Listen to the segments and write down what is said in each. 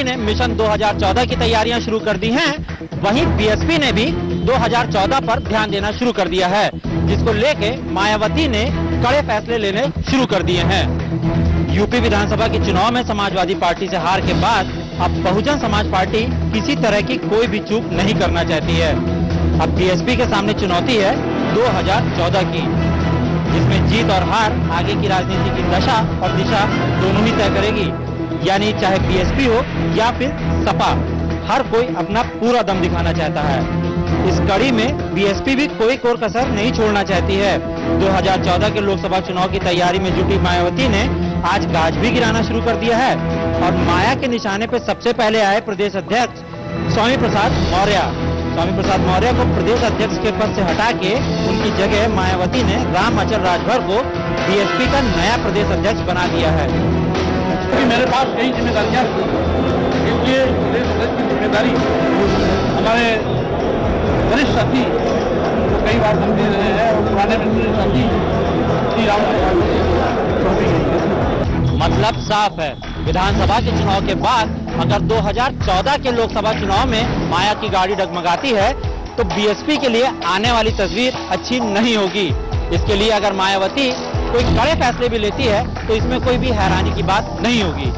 मायावती ने मिशन 2014 की तैयारियां शुरू कर दी हैं, वहीं बीएसपी ने भी 2014 पर ध्यान देना शुरू कर दिया है, जिसको लेके मायावती ने कड़े फैसले लेने शुरू कर दिए हैं। यूपी विधानसभा के चुनाव में समाजवादी पार्टी से हार के बाद अब बहुजन समाज पार्टी किसी तरह की कोई भी चूक नहीं करना चाहती है। अब बीएसपी के सामने चुनौती है 2014 की, जिसमें जीत और हार आगे की राजनीति की दशा और दिशा दोनों ही तय करेगी। यानी चाहे बीएसपी हो या फिर सपा, हर कोई अपना पूरा दम दिखाना चाहता है। इस कड़ी में बीएसपी भी कोई कोर कसर नहीं छोड़ना चाहती है। 2014 के लोकसभा चुनाव की तैयारी में जुटी मायावती ने आज गाज भी गिराना शुरू कर दिया है और माया के निशाने पर सबसे पहले आए प्रदेश अध्यक्ष स्वामी प्रसाद मौर्य। स्वामी प्रसाद मौर्य को प्रदेश अध्यक्ष के पद से हटा के उनकी जगह मायावती ने राम अचल राजभर को बीएसपी का नया प्रदेश अध्यक्ष बना दिया है। मेरे पास कई जिम्मेदारियां, इसलिए प्रदेश अध्यक्ष की जिम्मेदारी हमारे वरिष्ठ साथी तो कई बार हम दे रहे हैं और पुराने मित्र साथी श्री राम मतलब साफ है, विधानसभा के चुनाव के बाद अगर 2014 के लोकसभा चुनाव में माया की गाड़ी डगमगाती है तो बीएसपी के लिए आने वाली तस्वीर अच्छी नहीं होगी। इसके लिए अगर मायावती कोई कड़े फैसले भी लेती है तो इसमें कोई भी हैरानी की बात नहीं होगी।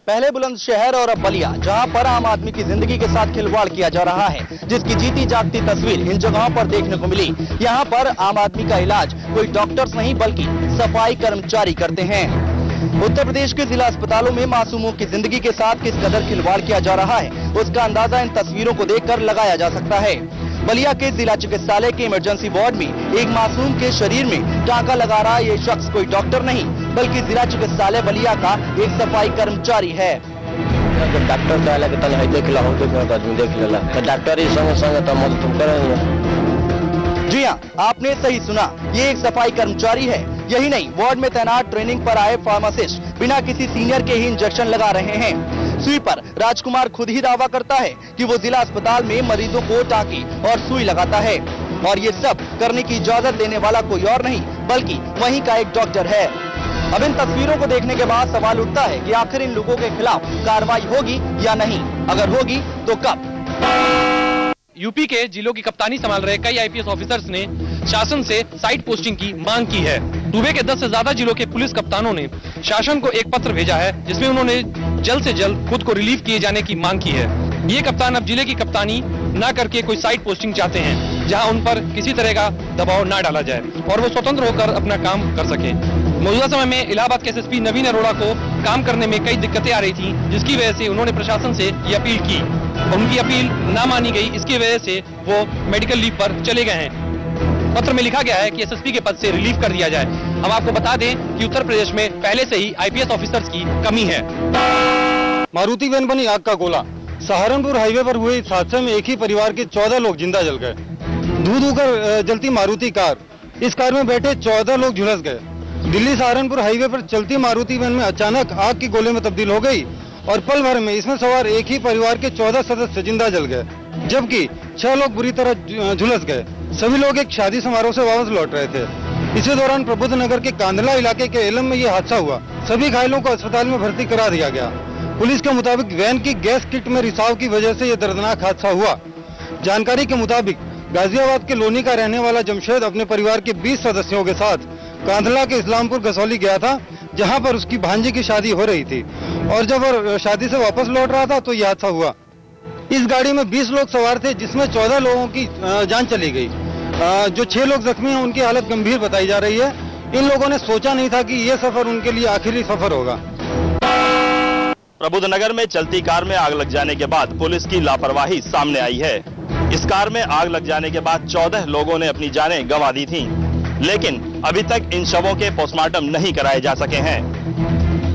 पहले बुलंदशहर और अब बलिया, जहां पर आम आदमी की जिंदगी के साथ खिलवाड़ किया जा रहा है, जिसकी जीती जागती तस्वीर इन जगहों पर देखने को मिली। यहां पर आम आदमी का इलाज कोई डॉक्टर्स नहीं बल्कि सफाई कर्मचारी करते हैं। उत्तर प्रदेश के जिला अस्पतालों में मासूमों की जिंदगी के साथ किस कदर खिलवाड़ किया जा रहा है, उसका अंदाजा इन तस्वीरों को देखकर लगाया जा सकता है। बलिया के जिला चिकित्सालय के इमरजेंसी वार्ड में एक मासूम के शरीर में टांका लगा रहा ये शख्स कोई डॉक्टर नहीं बल्कि जिला चिकित्सालय बलिया का एक सफाई कर्मचारी है। डॉक्टर देख ला डॉक्टर ही संग संग मदद करेंगे। जी हाँ, आपने सही सुना, ये एक सफाई कर्मचारी है। यही नहीं, वार्ड में तैनात ट्रेनिंग पर आए फार्मासिस्ट बिना किसी सीनियर के ही इंजेक्शन लगा रहे हैं। स्वीपर राजकुमार खुद ही दावा करता है कि वो जिला अस्पताल में मरीजों को टांकी और सुई लगाता है और ये सब करने की इजाजत देने वाला कोई और नहीं बल्कि वहीं का एक डॉक्टर है। अब इन तस्वीरों को देखने के बाद सवाल उठता है कि आखिर इन लोगों के खिलाफ कार्रवाई होगी या नहीं, अगर होगी तो कब। यूपी के जिलों की कप्तानी संभाल रहे कई आईपीएस ऑफिसर्स ने शासन से साइट पोस्टिंग की मांग की है। सूबे के 10 से ज्यादा जिलों के पुलिस कप्तानों ने शासन को एक पत्र भेजा है जिसमें उन्होंने जल्द से जल्द खुद को रिलीव किए जाने की मांग की है। ये कप्तान अब जिले की कप्तानी न करके कोई साइट पोस्टिंग चाहते हैं जहां उन पर किसी तरह का दबाव न डाला जाए और वो स्वतंत्र होकर अपना काम कर सके। मौजूदा समय में इलाहाबाद के एसएसपी नवीन अरोड़ा को काम करने में कई दिक्कतें आ रही थी, जिसकी वजह से उन्होंने प्रशासन से ये अपील की और उनकी अपील न मानी गई। इसकी वजह से वो मेडिकल लीव पर चले गए हैं। पत्र में लिखा गया है कि एसएसपी के पद से रिलीव कर दिया जाए। हम आपको बता दें कि उत्तर प्रदेश में पहले से ही आईपीएस ऑफिसर्स की कमी है। मारुति वैन बनी आग का गोला। सहारनपुर हाईवे पर हुए इस हादसे में एक ही परिवार के 14 लोग जिंदा जल गए। धू कर जलती मारुति कार, इस कार में बैठे 14 लोग झुलस गए। दिल्ली सहारनपुर हाईवे पर चलती मारुति वैन में अचानक आग की गोले में तब्दील हो गई और पल भर में इसमें सवार एक ही परिवार के 14 सदस्य जिंदा जल गए, जबकि 6 लोग बुरी तरह झुलस गए। सभी लोग एक शादी समारोह से वापस लौट रहे थे। इसी दौरान प्रबुद्ध नगर के कांदला इलाके के एलम में यह हादसा हुआ। सभी घायलों को अस्पताल में भर्ती करा दिया गया। पुलिस के मुताबिक वैन की गैस किट में रिसाव की वजह से यह दर्दनाक हादसा हुआ। जानकारी के मुताबिक गाजियाबाद के लोनी का रहने वाला जमशेद अपने परिवार के 20 सदस्यों के साथ कांदला के इस्लामपुर गसौली गया था, जहां पर उसकी भांजी की शादी हो रही थी और जब वह शादी से वापस लौट रहा था तो यह हादसा हुआ। इस गाड़ी में 20 लोग सवार थे, जिसमें 14 लोगों की जान चली गई। जो 6 लोग जख्मी हैं उनकी हालत गंभीर बताई जा रही है। इन लोगों ने सोचा नहीं था कि ये सफर उनके लिए आखिरी सफर होगा। प्रबुद्ध नगर में चलती कार में आग लग जाने के बाद पुलिस की लापरवाही सामने आई है। इस कार में आग लग जाने के बाद 14 लोगों ने अपनी जानें गंवा दी थीं, लेकिन अभी तक इन शवों के पोस्टमार्टम नहीं कराए जा सके हैं।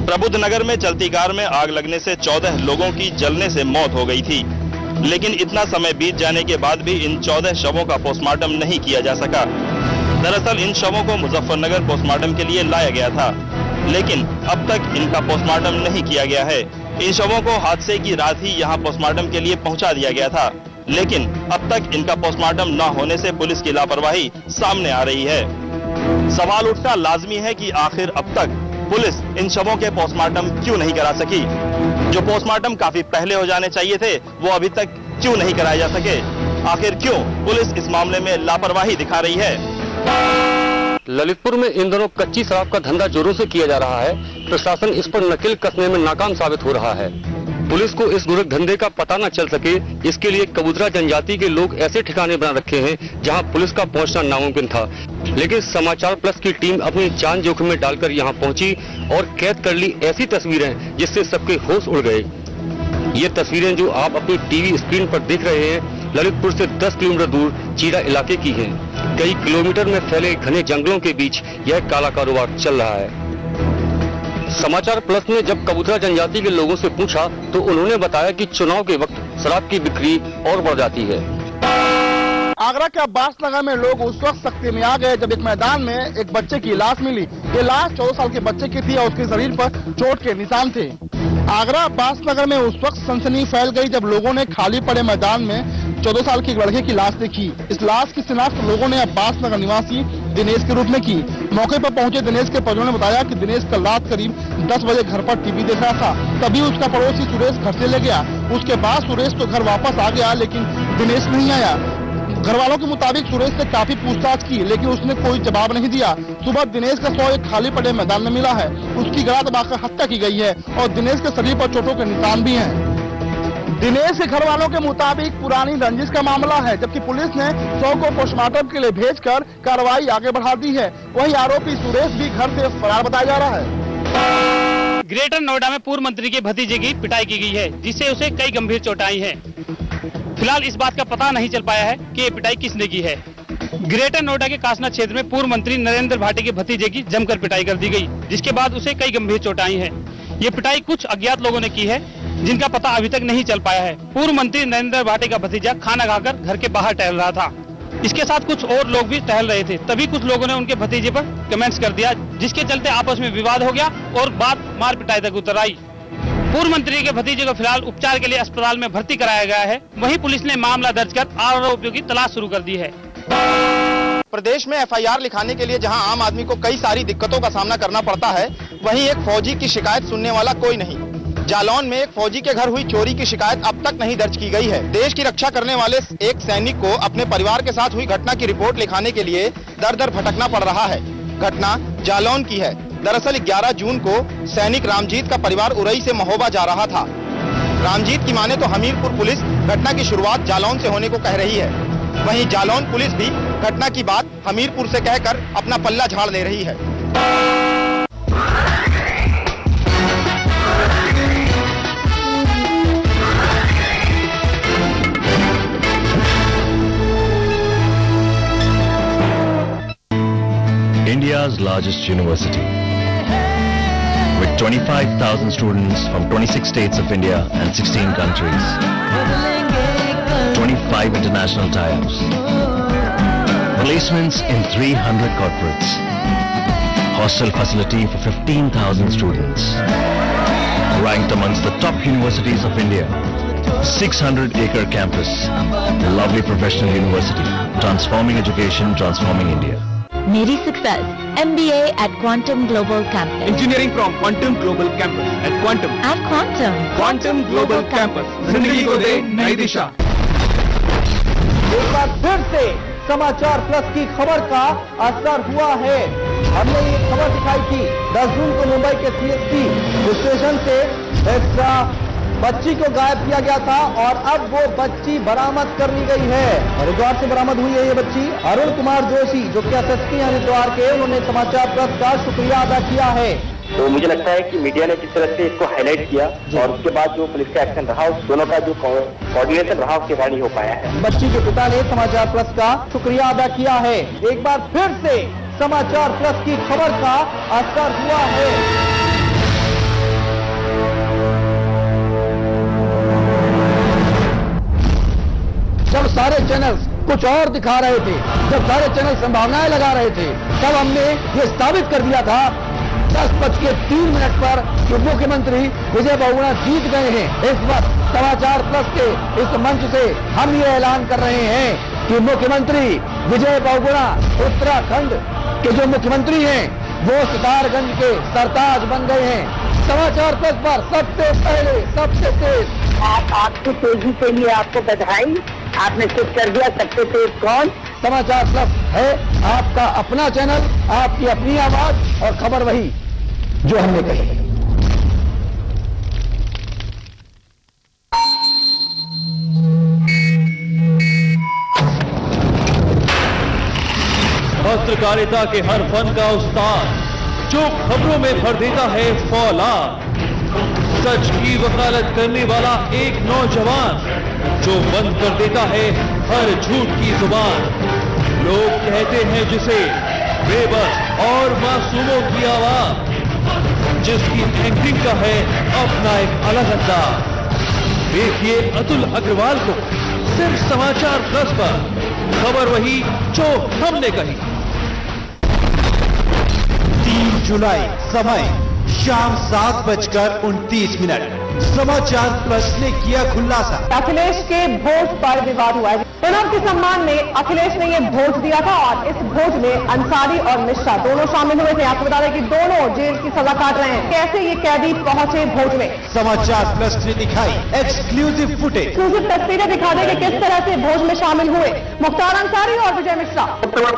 प्रबुद्ध नगर में चलती कार में आग लगने से 14 लोगों की जलने से मौत हो गई थी, लेकिन इतना समय बीत जाने के बाद भी इन 14 शवों का पोस्टमार्टम नहीं किया जा सका। दरअसल इन शवों को मुजफ्फरनगर पोस्टमार्टम के लिए लाया गया था, लेकिन अब तक इनका पोस्टमार्टम नहीं किया गया है। इन शवों को हादसे की रात ही यहां पोस्टमार्टम के लिए पहुंचा दिया गया था, लेकिन अब तक इनका पोस्टमार्टम न होने से पुलिस की लापरवाही सामने आ रही है। सवाल उठना लाजमी है कि आखिर अब तक पुलिस इन शवों के पोस्टमार्टम क्यों नहीं करा सकी? जो पोस्टमार्टम काफी पहले हो जाने चाहिए थे, वो अभी तक क्यों नहीं कराए जा सके? आखिर क्यों पुलिस इस मामले में लापरवाही दिखा रही है? ललितपुर में इन दिनों कच्ची शराब का धंधा जोरों से किया जा रहा है। प्रशासन इस पर नकेल कसने में नाकाम साबित हो रहा है। पुलिस को इस गुरख धंधे का पता न चल सके, इसके लिए कबूतरा जनजाति के लोग ऐसे ठिकाने बना रखे हैं जहां पुलिस का पहुंचना नामुमकिन था। लेकिन समाचार प्लस की टीम अपनी जान जोखिम में डालकर यहां पहुंची और कैद कर ली ऐसी तस्वीरें जिससे सबके होश उड़ गए। ये तस्वीरें जो आप अपनी टीवी स्क्रीन पर देख रहे हैं, ललितपुर से 10 किलोमीटर दूर चीरा इलाके की हैं। कई किलोमीटर में फैले घने जंगलों के बीच यह काला कारोबार चल रहा है। समाचार प्लस ने जब कबूतरा जनजाति के लोगों से पूछा तो उन्होंने बताया कि चुनाव के वक्त शराब की बिक्री और बढ़ जाती है। आगरा के अब्बास नगर में लोग उस वक्त सख्ती में आ गए जब एक मैदान में एक बच्चे की लाश मिली। ये लाश 14 साल के बच्चे की थी और उसके शरीर पर चोट के निशान थे। आगरा अब्बास नगर में उस वक्त सनसनी फैल गई जब लोगों ने खाली पड़े मैदान में 14 साल की लड़के की लाश देखी। इस लाश की शिनाख्त लोगों ने अब्बास नगर निवासी दिनेश के रूप में की। मौके पर पहुंचे दिनेश के परिजनों ने बताया कि दिनेश कल रात करीब 10 बजे घर पर टीवी देख रहा था, तभी उसका पड़ोसी सुरेश घर से ले गया। उसके बाद सुरेश तो घर वापस आ गया, लेकिन दिनेश नहीं आया। घर वालों के मुताबिक सुरेश से काफी पूछताछ की, लेकिन उसने कोई जवाब नहीं दिया। सुबह दिनेश का शव एक खाली पड़े मैदान में मिला है। उसकी गला दबाकर हत्या की गई है और दिनेश के शरीर पर चोटों के निशान भी हैं। दिनेश के घर वालों के मुताबिक पुरानी रंजिश का मामला है, जबकि पुलिस ने शव को पोस्टमार्टम के लिए भेजकर कार्रवाई आगे बढ़ा दी है। वहीं आरोपी सुरेश भी घर से फरार बताया जा रहा है। ग्रेटर नोएडा में पूर्व मंत्री के भतीजे की पिटाई की गई है, जिससे उसे कई गंभीर चोट आई है। फिलहाल इस बात का पता नहीं चल पाया है कि ये पिटाई किसने की है। ग्रेटर नोएडा के कासना क्षेत्र में पूर्व मंत्री नरेंद्र भाटी के भतीजे की जमकर पिटाई कर दी गई, जिसके बाद उसे कई गंभीर चोट आई है। ये पिटाई कुछ अज्ञात लोगों ने की है, जिनका पता अभी तक नहीं चल पाया है। पूर्व मंत्री नरेंद्र भाटी का भतीजा खाना खाकर घर के बाहर टहल रहा था। इसके साथ कुछ और लोग भी टहल रहे थे, तभी कुछ लोगों ने उनके भतीजे पर कमेंट्स कर दिया, जिसके चलते आपस में विवाद हो गया और बात मार पिटाई तक उतर आई। पूर्व मंत्री के भतीजे को फिलहाल उपचार के लिए अस्पताल में भर्ती कराया गया है। वहीं पुलिस ने मामला दर्ज कर आरोपियों की तलाश शुरू कर दी है। प्रदेश में एफआईआर लिखाने के लिए जहां आम आदमी को कई सारी दिक्कतों का सामना करना पड़ता है, वहीं एक फौजी की शिकायत सुनने वाला कोई नहीं। जालौन में एक फौजी के घर हुई चोरी की शिकायत अब तक नहीं दर्ज की गई है। देश की रक्षा करने वाले एक सैनिक को अपने परिवार के साथ हुई घटना की रिपोर्ट लिखाने के लिए दर दर भटकना पड़ रहा है। घटना जालौन की है। दरअसल 11 जून को सैनिक रामजीत का परिवार उरई से महोबा जा रहा था। रामजीत की माने तो हमीरपुर पुलिस घटना की शुरुआत जालौन से होने को कह रही है। वहीं जालौन पुलिस भी घटना की बात हमीरपुर से कहकर अपना पल्ला झाड़ ले रही है। India's largest university, with 25,000 students from 26 states of India and 16 countries, 25 international tie-ups, placements in 300 corporates, hostel facility for 15,000 students, ranked amongst the top universities of India, 600-acre campus, lovely professional university, transforming education, transforming India. मेरी success MBA at Quantum Global Campus. Engineering from quantum global campus at quantum. Quantum global campus जिंदगी को दे नई दिशा। एक बार फिर से समाचार plus की खबर का असर हुआ है। हमने ये खबर दिखाई थी 10 जून को मुंबई के CST स्टेशन से एक बच्ची को गायब किया गया था और अब वो बच्ची बरामद कर ली गई है। हरिद्वार से बरामद हुई है ये बच्ची। अरुण कुमार जोशी जो कि SSP हैं हरिद्वार के, उन्होंने समाचार प्लस का शुक्रिया अदा किया है। तो मुझे लगता है कि मीडिया ने जिस तरह से इसको हाईलाइट किया और उसके बाद जो पुलिस का एक्शन रहा, उस दोनों का जो कोऑर्डिनेशन रहा उसके कारण ही हो पाया है। बच्ची के पिता ने समाचार प्लस का शुक्रिया अदा किया है। एक बार फिर से समाचार प्लस की खबर का असर हुआ है। जब सारे चैनल्स कुछ और दिखा रहे थे, जब सारे चैनल संभावनाएं लगा रहे थे, तब हमने ये साबित कर दिया था 10:03 पर कि मुख्यमंत्री विजय बहुगुणा जीत गए हैं। इस वक्त समाचार प्लस के इस मंच से हम ये ऐलान कर रहे हैं कि मुख्यमंत्री विजय बहुगुणा उत्तराखंड के जो मुख्यमंत्री हैं वो सितारगंज के सरताज बन गए हैं। समाचार प्लस पर सबसे पहले, सबसे तेज। आपकी तेजी के लिए आपको बधाई, आपने चुप कर दिया सबसे तेज कौन। समाचार प्लस है आपका अपना चैनल, आपकी अपनी आवाज और खबर वही जो हमने कही। पत्रकारिता के हर फन का उस्ताद जो खबरों में भर देता है फौलाद, सच की वकालत करने वाला एक नौजवान जो बंद कर देता है हर झूठ की जुबान। लोग कहते हैं जिसे बेबस और मासूमों की आवाज, जिसकी एंकरिंग का है अपना एक अलग अंदाज। देखिए अतुल अग्रवाल को सिर्फ समाचार प्लस पर, खबर वही जो हमने कही। 3 जुलाई, समय शाम 7:29। समाचार प्लस ने किया खुलासा। अखिलेश के भोज पर विवाद हुआ है। चुनाव के सम्मान में अखिलेश ने ये भोज दिया था और इस भोज में अंसारी और मिश्रा दोनों शामिल हुए थे। आपको बता दें कि दोनों जेल की सजा काट रहे हैं। कैसे ये कैदी पहुंचे भोज में, समाचार प्लस ने दिखाई एक्सक्लूसिव फुटेज। एक्सक्लूसिव तस्वीरें दिखा दें कि किस तरह से भोज में शामिल हुए मुख्तार अंसारी और विजय मिश्रा।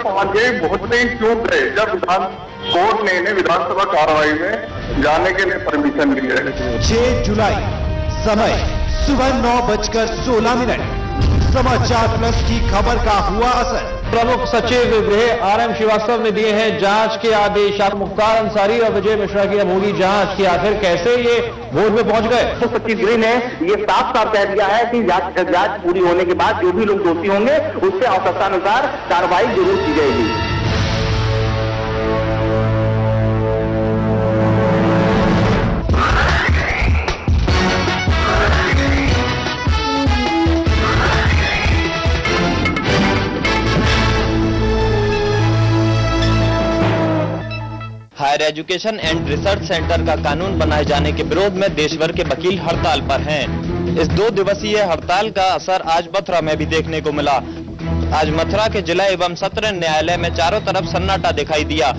पहुंचे भोज में क्यों गए जब कोर्ट ने इन्हें विधानसभा कार्रवाई में जाने के लिए परमिशन दी है। 6 जुलाई, समय सुबह 9:16। समाचार प्लस की खबर का हुआ असर। प्रमुख सचिव गृह RM श्रीवास्तव ने दिए हैं जांच के आदेश। मुख्तार अंसारी और विजय मिश्रा की अब होगी जांच की आखिर कैसे ये भोज में पहुंच गए। तो सचिव गृह ने ये साफ साफ कह दिया है कि जांच पूरी होने के बाद जो भी लोग दोषी होंगे उससे आवश्यकतानुसार कार्रवाई जरूर की जाएगी। Higher education and research centre का कानून बनाए जाने के विरोध में देश भर के वकील हड़ताल पर हैं। इस 2 दिवसीय हड़ताल का असर आज मथुरा में भी देखने को मिला। आज मथुरा के जिला एवं सत्र न्यायालय में चारों तरफ सन्नाटा दिखाई दिया।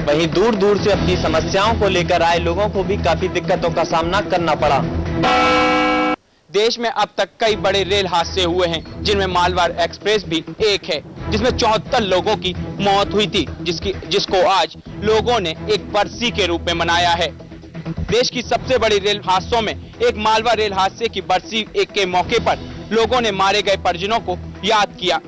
वहीं दूर दूर से अपनी समस्याओं को लेकर आए लोगों को भी काफी दिक्कतों का सामना करना पड़ा। देश में अब तक कई बड़े रेल हादसे हुए हैं, जिनमें मालवाड़ एक्सप्रेस भी एक है, जिसमें 74 लोगों की मौत हुई थी, जिसको आज लोगों ने एक बरसी के रूप में मनाया है। देश की सबसे बड़ी रेल हादसों में एक मालवा रेल हादसे की बरसी के मौके पर लोगों ने मारे गए परिजनों को याद किया।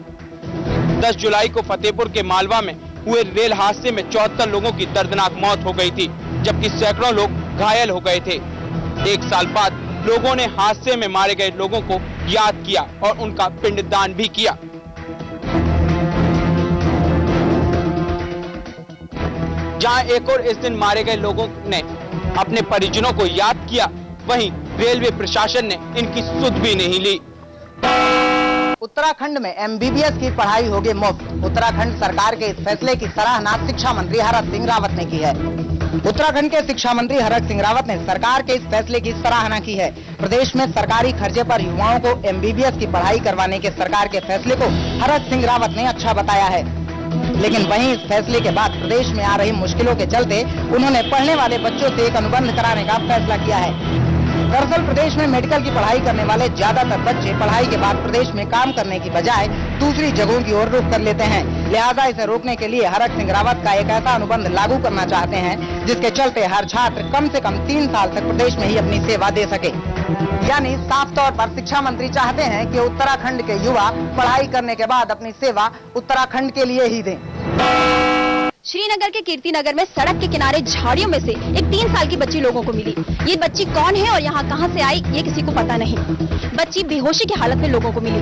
10 जुलाई को फतेहपुर के मालवा में हुए रेल हादसे में 74 लोगों की दर्दनाक मौत हो गई थी, जबकि सैकड़ों लोग घायल हो गए थे। 1 साल बाद लोगों ने हादसे में मारे गए लोगों को याद किया और उनका पिंडदान भी किया। जहां एक और इस दिन मारे गए लोगों ने अपने परिजनों को याद किया, वहीं रेलवे प्रशासन ने इनकी सुध भी नहीं ली। उत्तराखंड में MBBS की पढ़ाई होगी मुफ्त। उत्तराखंड सरकार के इस फैसले की सराहना शिक्षा मंत्री हरक सिंह रावत ने की है। उत्तराखंड के शिक्षा मंत्री हरक सिंह रावत ने सरकार के इस फैसले की सराहना की है। प्रदेश में सरकारी खर्चे पर युवाओं को MBBS की पढ़ाई करवाने के सरकार के फैसले को हरक सिंह रावत ने अच्छा बताया है। लेकिन वहीं इस फैसले के बाद प्रदेश में आ रही मुश्किलों के चलते उन्होंने पढ़ने वाले बच्चों से एक अनुबंध कराने का फैसला किया है। दरअसल प्रदेश में मेडिकल की पढ़ाई करने वाले ज्यादातर बच्चे पढ़ाई के बाद प्रदेश में काम करने की बजाय दूसरी जगहों की ओर रुख कर लेते हैं। लिहाजा इसे रोकने के लिए हरक सिंह रावत का एक ऐसा अनुबंध लागू करना चाहते हैं जिसके चलते हर छात्र कम से कम 3 साल तक प्रदेश में ही अपनी सेवा दे सके। यानी साफ तौर पर शिक्षा मंत्री चाहते हैं कि उत्तराखंड के युवा पढ़ाई करने के बाद अपनी सेवा उत्तराखंड के लिए ही दें। श्रीनगर के कीर्तिनगर में सड़क के किनारे झाड़ियों में से एक 3 साल की बच्ची लोगों को मिली। ये बच्ची कौन है और यहाँ कहाँ से आई, ये किसी को पता नहीं। बच्ची बेहोशी की हालत में लोगों को मिली।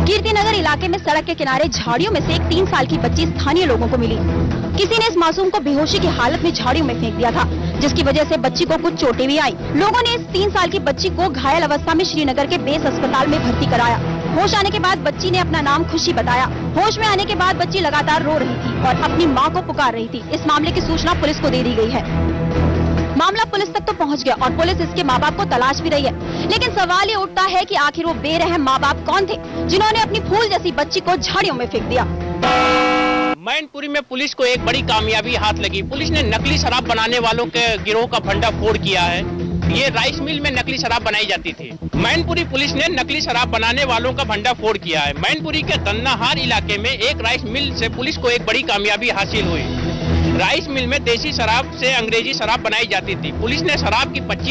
कीर्तिनगर इलाके में सड़क के किनारे झाड़ियों में से एक 3 साल की बच्ची स्थानीय लोगों को मिली। किसी ने इस मासूम को बेहोशी की हालत में झाड़ियों में फेंक दिया था, जिसकी वजह से बच्ची को कुछ चोटें भी आई। लोगों ने इस 3 साल की बच्ची को घायल अवस्था में श्रीनगर के बेस अस्पताल में भर्ती कराया। होश आने के बाद बच्ची ने अपना नाम खुशी बताया। होश में आने के बाद बच्ची लगातार रो रही थी और अपनी मां को पुकार रही थी। इस मामले की सूचना पुलिस को दे दी गई है। मामला पुलिस तक तो पहुंच गया और पुलिस इसके माँ बाप को तलाश भी रही है। लेकिन सवाल ये उठता है कि आखिर वो बेरहम माँ बाप कौन थे जिन्होंने अपनी फूल जैसी बच्ची को झाड़ियों में फेंक दिया। मैनपुरी में पुलिस को एक बड़ी कामयाबी हाथ लगी। पुलिस ने नकली शराब बनाने वालों के गिरोह का भंडाफोड़ किया है। ये राइस मिल में नकली शराब बनाई जाती थी। मैनपुरी पुलिस ने नकली शराब बनाने वालों का भंडाफोड़ किया है। मैनपुरी के दन्नाहार इलाके में एक राइस मिल से पुलिस को एक बड़ी कामयाबी हासिल हुई। राइस मिल में देसी शराब से अंग्रेजी शराब बनाई जाती थी। पुलिस ने शराब की 25